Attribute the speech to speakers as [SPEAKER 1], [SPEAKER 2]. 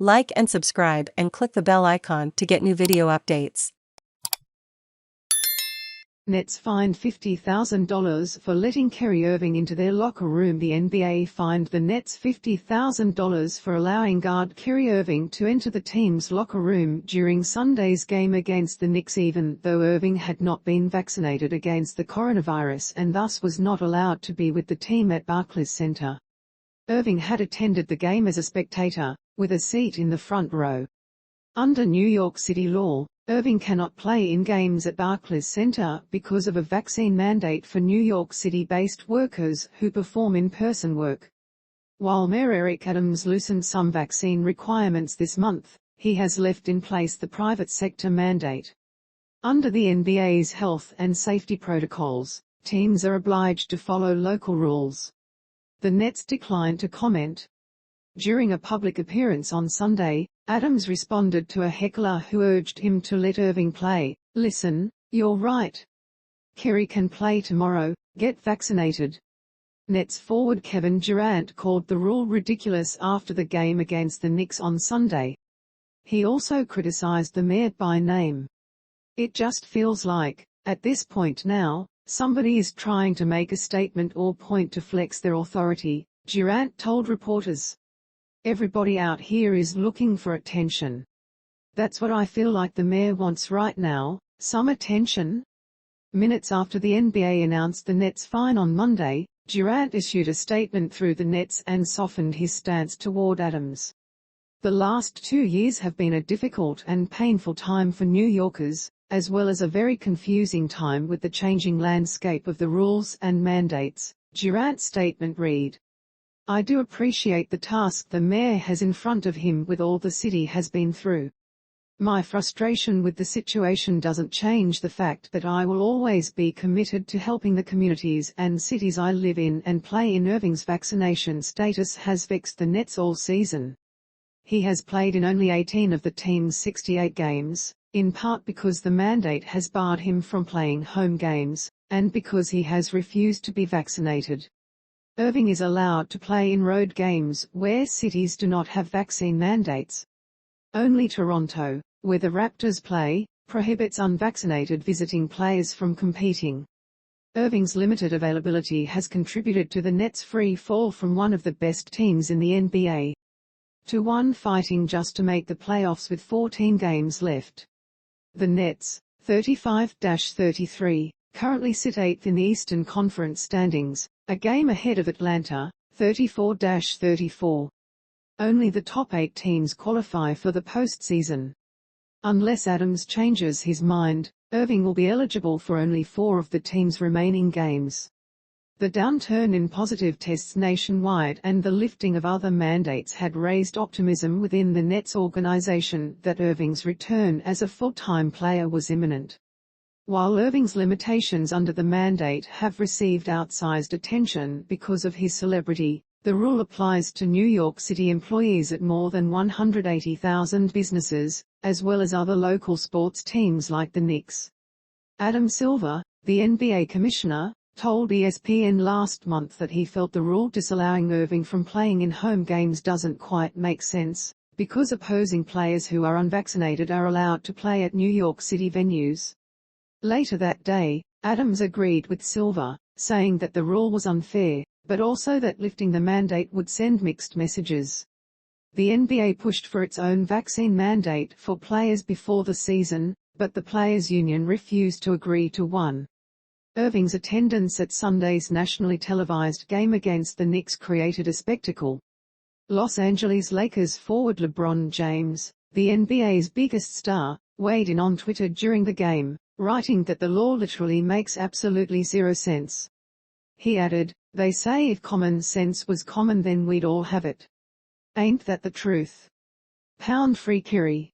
[SPEAKER 1] Like and subscribe and click the bell icon to get new video updates.
[SPEAKER 2] Nets fined $50,000 for letting Kyrie Irving into their locker room. The NBA fined the Nets $50,000 for allowing guard Kyrie Irving to enter the team's locker room during Sunday's game against the Knicks, even though Irving had not been vaccinated against the coronavirus and thus was not allowed to be with the team at Barclays Center. Irving had attended the game as a spectator, with a seat in the front row. Under New York City law, Irving cannot play in games at Barclays Center because of a vaccine mandate for New York City-based workers who perform in-person work. While Mayor Eric Adams loosened some vaccine requirements this month, he has left in place the private sector mandate. Under the NBA's health and safety protocols, teams are obliged to follow local rules. The Nets declined to comment. During a public appearance on Sunday, Adams responded to a heckler who urged him to let Irving play. "Listen, you're right. Kyrie can play tomorrow, get vaccinated." Nets forward Kevin Durant called the rule ridiculous after the game against the Knicks on Sunday. He also criticized the mayor by name. "It just feels like, at this point now, somebody is trying to make a statement or point to flex their authority," Durant told reporters. "Everybody out here is looking for attention. That's what I feel like the mayor wants right now, some attention." Minutes after the NBA announced the Nets' fine on Monday, Durant issued a statement through the Nets and softened his stance toward Adams. "The last 2 years have been a difficult and painful time for New Yorkers, as well as a very confusing time with the changing landscape of the rules and mandates," Durant's statement read. "I do appreciate the task the mayor has in front of him with all the city has been through. My frustration with the situation doesn't change the fact that I will always be committed to helping the communities and cities I live in and play in. Irving's vaccination status has vexed the Nets all season. He has played in only 18 of the team's 68 games, in part because the mandate has barred him from playing home games, and because he has refused to be vaccinated. Irving is allowed to play in road games where cities do not have vaccine mandates. Only Toronto, where the Raptors play, prohibits unvaccinated visiting players from competing. Irving's limited availability has contributed to the Nets' free fall from one of the best teams in the NBA to one fighting just to make the playoffs with 14 games left. The Nets, 35-33, currently sit 8th in the Eastern Conference standings, a game ahead of Atlanta, 34-34. Only the top 8 teams qualify for the postseason. Unless Adams changes his mind, Irving will be eligible for only 4 of the team's remaining games. The downturn in positive tests nationwide and the lifting of other mandates had raised optimism within the Nets organization that Irving's return as a full-time player was imminent. While Irving's limitations under the mandate have received outsized attention because of his celebrity, the rule applies to New York City employees at more than 180,000 businesses, as well as other local sports teams like the Knicks. Adam Silver, the NBA commissioner, told ESPN last month that he felt the rule disallowing Irving from playing in home games doesn't quite make sense, because opposing players who are unvaccinated are allowed to play at New York City venues. Later that day, Adams agreed with Silver, saying that the rule was unfair, but also that lifting the mandate would send mixed messages. The NBA pushed for its own vaccine mandate for players before the season, but the Players' Union refused to agree to one. Irving's attendance at Sunday's nationally televised game against the Knicks created a spectacle. Los Angeles Lakers forward LeBron James, the NBA's biggest star, weighed in on Twitter during the game, writing that the law literally makes absolutely zero sense. He added, "They say if common sense was common then we'd all have it. Ain't that the truth? Pound free Kyrie."